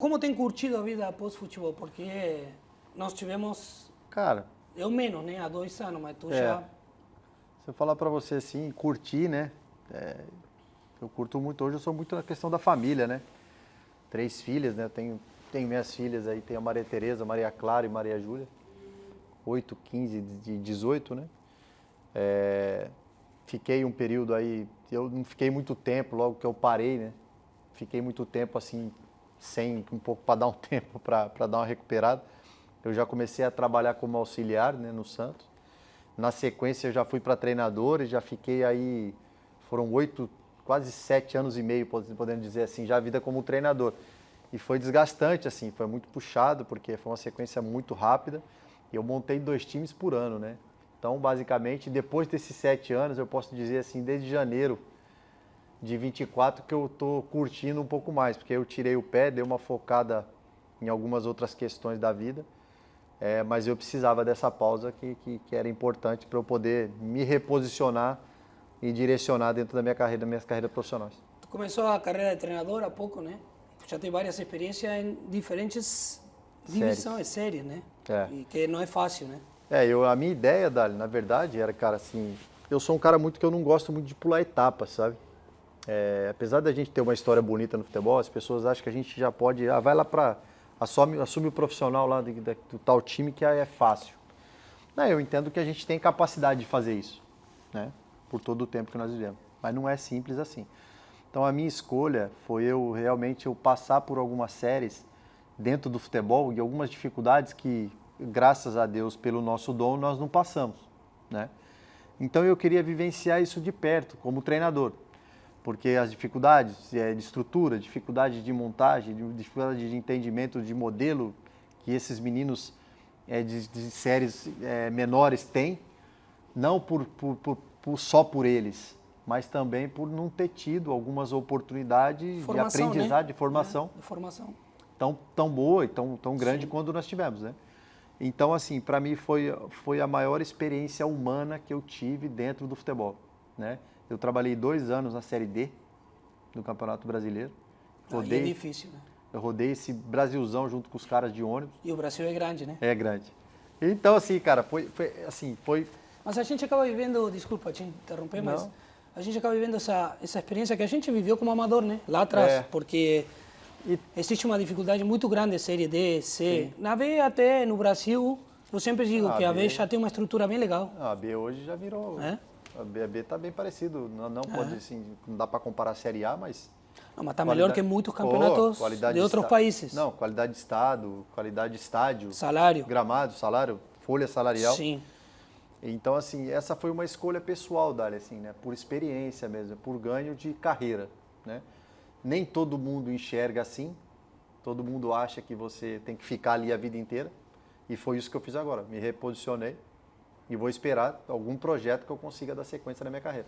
como tem curtido a vida após futebol? Porque nós tivemos, Cara, eu menos, né? Há 2 anos, mas tu É. já... se eu falar pra você assim, curtir, né? Eu curto muito, hoje eu sou muito na questão da família, né? 3 filhas, né? Tenho minhas filhas aí, tem a Maria Tereza, Maria Clara e Maria Júlia. 8, 15 e 18, né? Fiquei um período aí, eu não fiquei muito tempo, logo que eu parei, né? Fiquei muito tempo assim, sem um pouco para dar um tempo para dar uma recuperada. Eu já comecei a trabalhar como auxiliar, né, no Santos. Na sequência eu já fui para treinador e já fiquei aí, foram 8, quase 7 anos e meio, podendo dizer assim, já a vida como treinador. E foi desgastante, assim, foi muito puxado, porque foi uma sequência muito rápida. E eu montei 2 times por ano, né? Então, basicamente, depois desses 7 anos, eu posso dizer assim, desde janeiro de 24 que eu estou curtindo um pouco mais, porque eu tirei o pé, dei uma focada em algumas outras questões da vida, mas eu precisava dessa pausa que era importante para eu poder me reposicionar e direcionar dentro da minha carreira, das minhas carreiras profissionais. Tu começou a carreira de treinador há pouco, né? Já tem várias experiências em diferentes divisões, séries, né? E que não é fácil, né? A minha ideia, Dali, na verdade, era, cara, assim, eu sou um cara muito que eu não gosto muito de pular etapas, sabe? Apesar da gente ter uma história bonita no futebol, as pessoas acham que a gente já pode, vai lá assume o profissional lá do tal time que é fácil. Não, eu entendo que a gente tem capacidade de fazer isso, né? Por todo o tempo que nós vivemos. Mas não é simples assim. Então a minha escolha foi eu passar por algumas séries dentro do futebol e algumas dificuldades que, graças a Deus, pelo nosso dom, nós não passamos, né? Então eu queria vivenciar isso de perto, como treinador, porque as dificuldades de estrutura, dificuldade de montagem, dificuldade de entendimento de modelo que esses meninos de séries menores têm, não só por eles, mas também por não ter tido algumas oportunidades de aprendizagem, né? de formação, de formação tão boa e tão grande quando nós tivemos, né? Então, assim, para mim foi a maior experiência humana que eu tive dentro do futebol, né? Eu trabalhei 2 anos na Série D do Campeonato Brasileiro. É difícil, né? Eu rodei esse Brasilzão junto com os caras de ônibus. E o Brasil é grande, né? É grande. Então, assim, cara, foi. Mas a gente acaba vivendo, desculpa te interromper, mas a gente acaba vivendo essa experiência que a gente viveu como amador, né? Lá atrás, porque existe uma dificuldade muito grande de Série D, C. Na B, até no Brasil, eu sempre digo que a B já tem uma estrutura bem legal. A B hoje já virou... A B está bem parecido. Não pode, assim, não dá para comparar a Série A, mas... Não, mas está melhor que muitos campeonatos de outros países. Não, qualidade de estado, qualidade de estádio. Salário. Gramado, salário, folha salarial. Sim. Então, assim, essa foi uma escolha pessoal, Dália, assim, né? Por experiência mesmo, por ganho de carreira, né? Nem todo mundo enxerga assim, todo mundo acha que você tem que ficar ali a vida inteira, e foi isso que eu fiz agora, me reposicionei e vou esperar algum projeto que eu consiga dar sequência na minha carreira.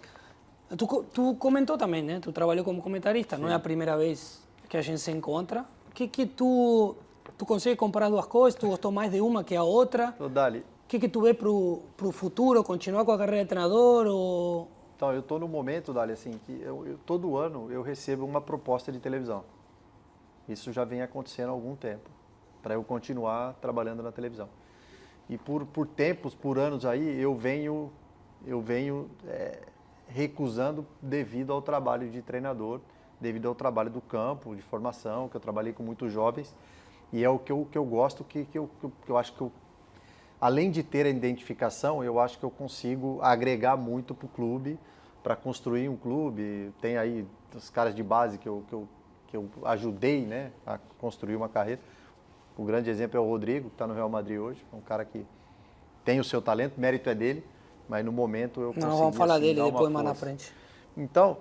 Tu comentou também, né? Tu trabalhou como comentarista, não é a primeira vez que a gente se encontra. Que tu consegue comparar 2 coisas? Tu gostou mais de uma que a outra? Dali. O que tu vê pro futuro? Continuar com a carreira de treinador ou... Então, eu estou no momento, Dali, assim, que todo ano eu recebo uma proposta de televisão. Isso já vem acontecendo há algum tempo, para eu continuar trabalhando na televisão. E por tempos, por anos aí, eu venho recusando devido ao trabalho de treinador, devido ao trabalho do campo, de formação, que eu trabalhei com muitos jovens, e é o que eu gosto, que eu acho que além de ter a identificação, eu acho que eu consigo agregar muito para o clube, para construir um clube. Tem aí os caras de base que eu ajudei, né, a construir uma carreira. O grande exemplo é o Rodrigo, que está no Real Madrid hoje, um cara que tem o seu talento, mérito é dele, mas no momento eu consegui... Não, vamos falar dele depois mais força. na frente. Então,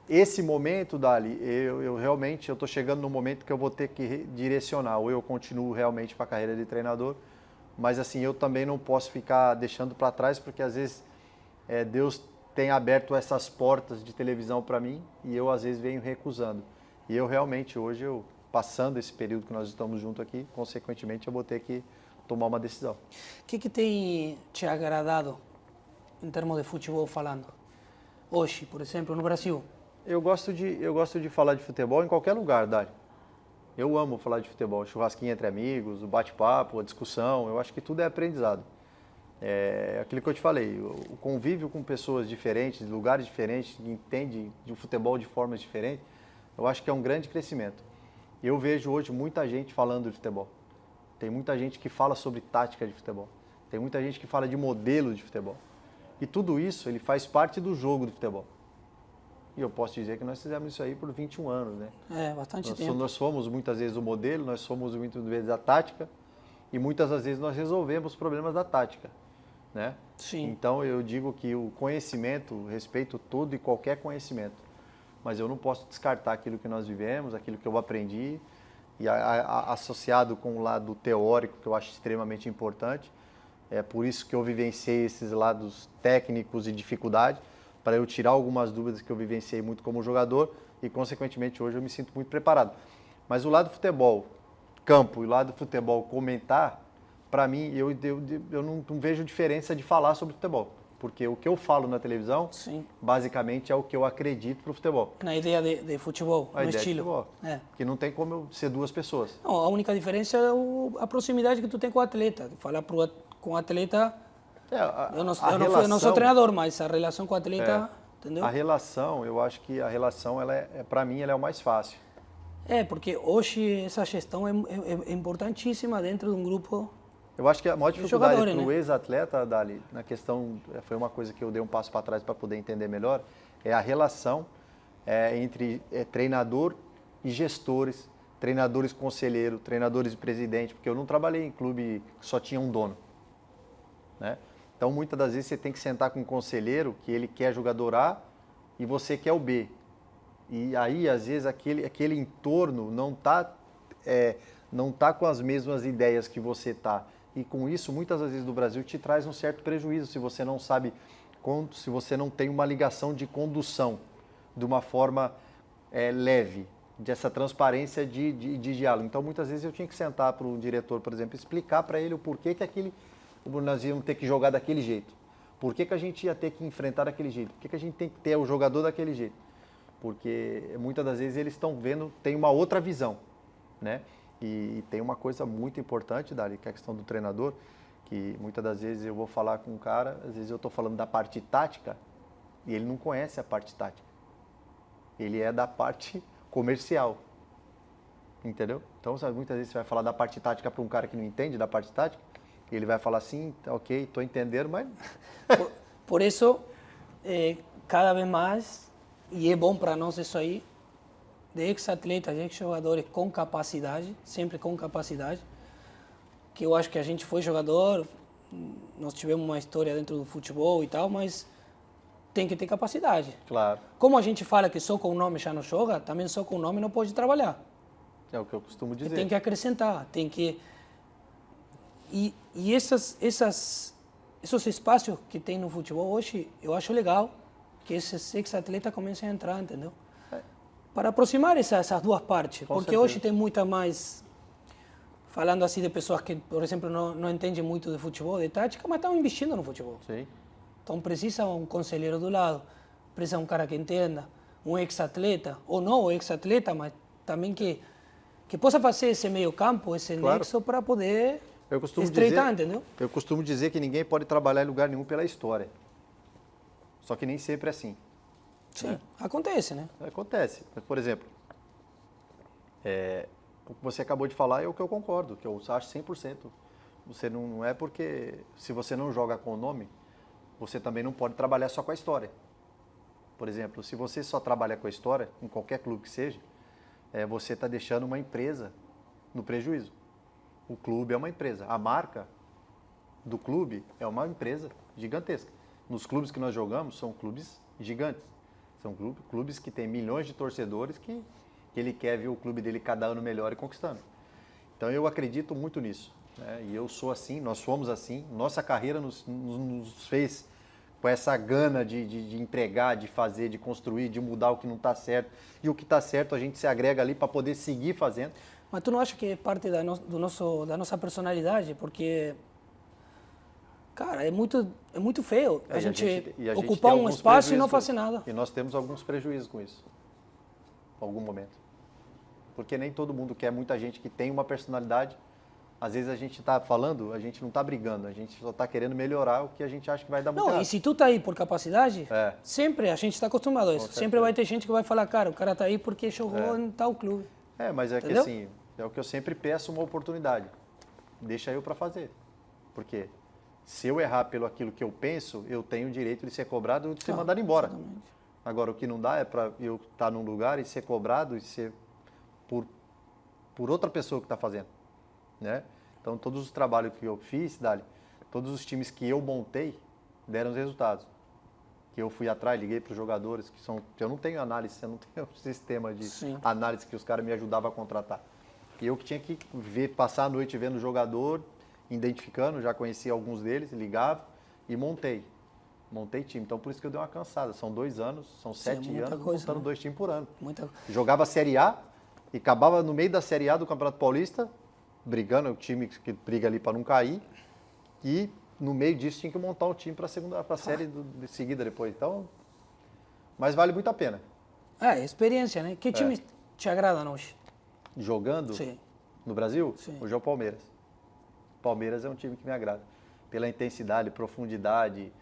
esse momento, Dali, eu realmente estou chegando no momento que eu vou ter que direcionar, ou eu continuo realmente para a carreira de treinador, mas assim, eu também não posso ficar deixando para trás, porque às vezes Deus tem aberto essas portas de televisão para mim e eu às vezes venho recusando. E eu realmente hoje, passando esse período que nós estamos juntos aqui, consequentemente eu vou ter que tomar uma decisão. O que tem te agradado em termos de futebol falando? Hoje, por exemplo, no Brasil? Eu gosto de falar de futebol em qualquer lugar, Dário. Eu amo falar de futebol, churrasquinho entre amigos, o bate-papo, a discussão, eu acho que tudo é aprendizado. É aquilo que eu te falei, o convívio com pessoas diferentes, lugares diferentes, que entendem de futebol de formas diferentes, eu acho que é um grande crescimento. Eu vejo hoje muita gente falando de futebol. Tem muita gente que fala sobre tática de futebol. Tem muita gente que fala de modelo de futebol. E tudo isso, ele faz parte do jogo do futebol. E eu posso dizer que nós fizemos isso aí por 21 anos, né? É, bastante tempo. Nós fomos muitas vezes o modelo, nós fomos muitas vezes a tática e muitas das vezes nós resolvemos os problemas da tática, né? Sim. Então eu digo que o conhecimento, respeito todo e qualquer conhecimento, mas eu não posso descartar aquilo que nós vivemos, aquilo que eu aprendi e associado com o lado teórico, que eu acho extremamente importante. É por isso que eu vivenciei esses lados técnicos e dificuldade, para eu tirar algumas dúvidas que eu vivenciei muito como jogador e, consequentemente, hoje eu me sinto muito preparado. Mas o lado do futebol, campo, e o lado do futebol comentar, para mim, eu não vejo diferença de falar sobre futebol. Porque o que eu falo na televisão, Sim. basicamente, é o que eu acredito para o futebol. Na ideia de futebol, no estilo. De futebol. É. Que não tem como eu ser duas pessoas. Não, a única diferença é a proximidade que tu tem com o atleta. Falar com o atleta... Eu não sou treinador, mas a relação com o atleta, entendeu? A relação, eu acho que a relação, para mim, ela é o mais fácil. É, porque hoje essa gestão é importantíssima dentro de um grupo. Eu acho que a maior dificuldade para o né? ex-atleta, Dali, na questão, foi uma coisa que eu dei um passo para trás para poder entender melhor, é a relação entre treinador e gestores, treinadores conselheiro, treinadores e presidente, porque eu não trabalhei em clube que só tinha um dono, né? Então, muitas das vezes, você tem que sentar com um conselheiro que ele quer jogador A e você quer o B. E aí, às vezes, aquele entorno não tá com as mesmas ideias que você está. E com isso, muitas das vezes, do Brasil, te traz um certo prejuízo se você não sabe, se você não tem uma ligação de condução de uma forma leve, dessa transparência de diálogo. Então, muitas vezes, eu tinha que sentar para o diretor, por exemplo, explicar para ele o porquê que nós íamos ter que jogar daquele jeito. Por que a gente ia ter que enfrentar daquele jeito? Por que a gente tem que ter o jogador daquele jeito? Porque muitas das vezes eles estão vendo, tem uma outra visão, né? E tem uma coisa muito importante, Dali, que é a questão do treinador, que muitas das vezes eu vou falar com um cara, às vezes eu estou falando da parte tática e ele não conhece a parte tática. Ele é da parte comercial, entendeu? Então, muitas vezes você vai falar da parte tática para um cara que não entende da parte tática, ele vai falar assim, ok, estou entendendo, mas... Por isso, cada vez mais, e é bom para nós isso aí, de ex-atletas, ex-jogadores com capacidade, sempre com capacidade, que eu acho que a gente foi jogador, nós tivemos uma história dentro do futebol e tal, mas tem que ter capacidade. Claro. Como a gente fala que só com o nome já não joga, também só com o nome não pode trabalhar. É o que eu costumo dizer. Tem que acrescentar, tem que... E esses espaços que tem no futebol hoje, eu acho legal que esses ex-atletas comecem a entrar, entendeu? Para aproximar essas duas partes. Com porque certeza. Hoje tem muita mais... Falando assim de pessoas que, por exemplo, não entendem muito de futebol, de tática, mas estão investindo no futebol. Sim. Então precisa um conselheiro do lado, precisa um cara que entenda, um ex-atleta, ou não o ex-atleta, mas também que possa fazer esse meio campo, esse nexo para poder... estreitar, entendeu? Eu costumo dizer que ninguém pode trabalhar em lugar nenhum pela história. Só que nem sempre é assim. Sim, né? Acontece, né? Acontece. Por exemplo, o que você acabou de falar é o que eu concordo, que eu acho 100%. Você não é porque, se você não joga com o nome, você também não pode trabalhar só com a história. Por exemplo, se você só trabalha com a história, em qualquer clube que seja, você está deixando uma empresa no prejuízo. O clube é uma empresa. A marca do clube é uma empresa gigantesca. Nos clubes que nós jogamos, são clubes gigantes. São clubes que têm milhões de torcedores que ele quer ver o clube dele cada ano melhor e conquistando. Então, eu acredito muito nisso. Né? E eu sou assim, nós somos assim. Nossa carreira nos fez com essa gana de entregar, de fazer, de construir, de mudar o que não está certo. E o que está certo a gente se agrega ali para poder seguir fazendo. Mas tu não acha que é parte da nossa personalidade? Porque, cara, é muito feio a gente ocupar um espaço e não fazer nada. E nós temos alguns prejuízos com isso, em algum momento. Porque nem todo mundo quer, muita gente que tem uma personalidade. Às vezes a gente está falando, a gente não está brigando, a gente só está querendo melhorar o que a gente acha que vai dar muito Não, errado. e se tu tá aí por capacidade, sempre a gente está acostumado a isso. Sempre vai ter gente que vai falar, cara, o cara tá aí porque jogou em tal clube. Mas é Entendeu? que assim, é o que eu sempre peço, uma oportunidade. Deixa eu para fazer. Porque se eu errar pelo aquilo que eu penso, eu tenho o direito de ser cobrado ou de ser mandado embora. Exatamente. Agora, o que não dá é para eu estar num lugar e ser cobrado e ser por outra pessoa que está fazendo. Né? Então, todos os trabalhos que eu fiz, Dali, todos os times que eu montei deram os resultados. Que eu fui atrás, liguei para os jogadores, que eu não tenho análise, eu não tenho um sistema de análise que os caras me ajudavam a contratar. E eu que tinha que passar a noite vendo o jogador, identificando, já conhecia alguns deles, ligava e montei time. Então, por isso que eu dei uma cansada. São 2 anos, são 7 anos, montando 2 times por ano. Jogava a Série A e acabava no meio da Série A do Campeonato Paulista, brigando, o time que briga ali para não cair, e no meio disso tinha que montar um time para a série de seguida depois. Então, mas vale muito a pena. Experiência, né? Que time te agrada hoje? Jogando no Brasil? Sim. Hoje é o Palmeiras. Palmeiras é um time que me agrada. Pela intensidade, profundidade,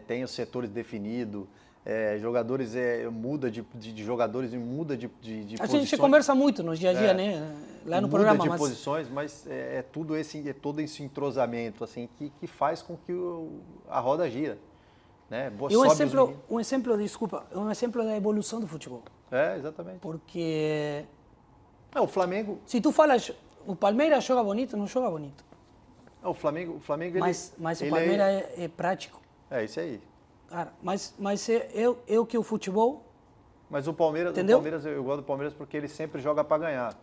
tem os setores definidos, jogadores muda de jogadores e muda de posições. A gente conversa muito no dia a dia, né? Lá no programa. Muda de posições, mas todo esse entrosamento assim, que faz com que a roda gira. Né? E um exemplo da evolução do futebol. Exatamente. Porque o Flamengo... Se tu falas, o Palmeiras joga bonito, não joga bonito. O Flamengo mas o Palmeiras é prático. Isso aí. Cara, mas eu que o futebol... Mas o Palmeiras, eu gosto do Palmeiras porque ele sempre joga para ganhar.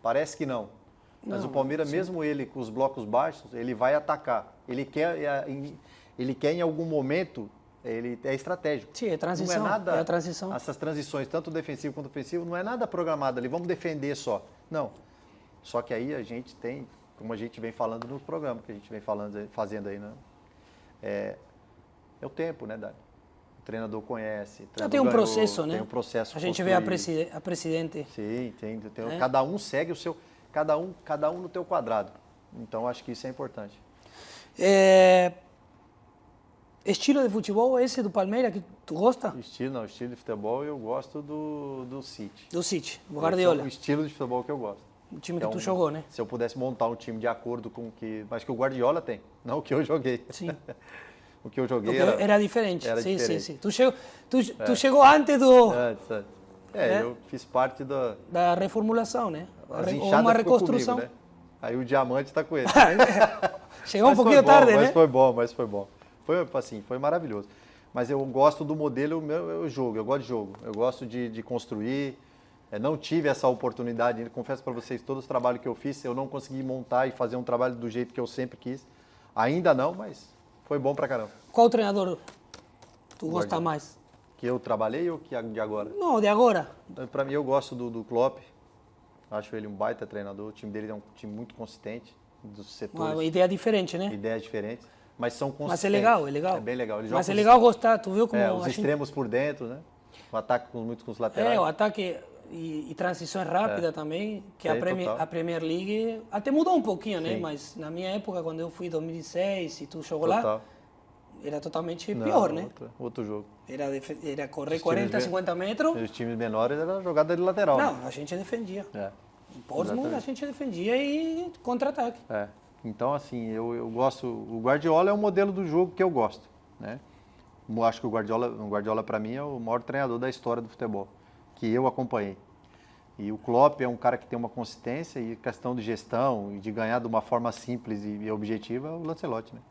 Parece que não. Mas o Palmeiras, mesmo ele com os blocos baixos, ele vai atacar. Ele quer em algum momento, ele é estratégico. Sim, é transição. Não é nada, a transição. Essas transições, tanto defensivo quanto ofensivo, não é nada programado ali, vamos defender só. Não. Só que aí a gente tem, como a gente vem falando no programa, que a gente vem fazendo aí, né? É o tempo, né, Dani? O treinador conhece. Tem um processo, né? Tem um processo. A gente vê a presidente. Sim, tem. Cada um segue o seu. Cada um no teu quadrado. Então, acho que isso é importante. Estilo de futebol esse do Palmeiras que tu gosta? Estilo de futebol eu gosto do City. Do City, do Guardiola. É o estilo de futebol que eu gosto. O time que tu jogou, né? Se eu pudesse montar um time de acordo com o que... Mas que o Guardiola tem, não o que eu joguei. Sim. O que eu joguei era diferente. Era diferente. Sim. Tu chegou antes do... Eu fiz parte da reformulação, né? Ou uma reconstrução. Comigo, né? Aí o diamante está com ele. Chegou um pouquinho tarde, né? Mas foi bom. Foi maravilhoso. Mas eu gosto do modelo, eu gosto de jogo. Eu gosto de construir. Não tive essa oportunidade, confesso para vocês, todos os trabalhos que eu fiz, eu não consegui montar e fazer um trabalho do jeito que eu sempre quis. Ainda não, mas foi bom pra caramba. Qual treinador tu gosta mais? Que eu trabalhei ou que de agora? Não, de agora. Para mim, eu gosto do Klopp. Acho ele um baita treinador. O time dele é um time muito consistente, dos setores. Uma ideia diferente, né? Ideias diferentes, mas são consistentes. Mas é legal. É bem legal. Mas é legal gostar, tu viu como... os extremos por dentro, né? O ataque muito com os laterais. O ataque e transições rápidas também, que a Premier League até mudou um pouquinho, né? Mas na minha época, quando eu fui em 2006 e tu jogou lá, era totalmente pior, né? Outro jogo. Era correr 40, 50 metros. Os times menores era jogada de lateral. Não, a gente defendia. Em Portsmouth a gente defendia e contra-ataque. Então, assim, eu gosto... O Guardiola é o modelo do jogo que eu gosto, né? Eu acho que o Guardiola para mim, é o maior treinador da história do futebol, que eu acompanhei. E o Klopp é um cara que tem uma consistência e questão de gestão e de ganhar de uma forma simples e objetiva, é o Lancelotti, né?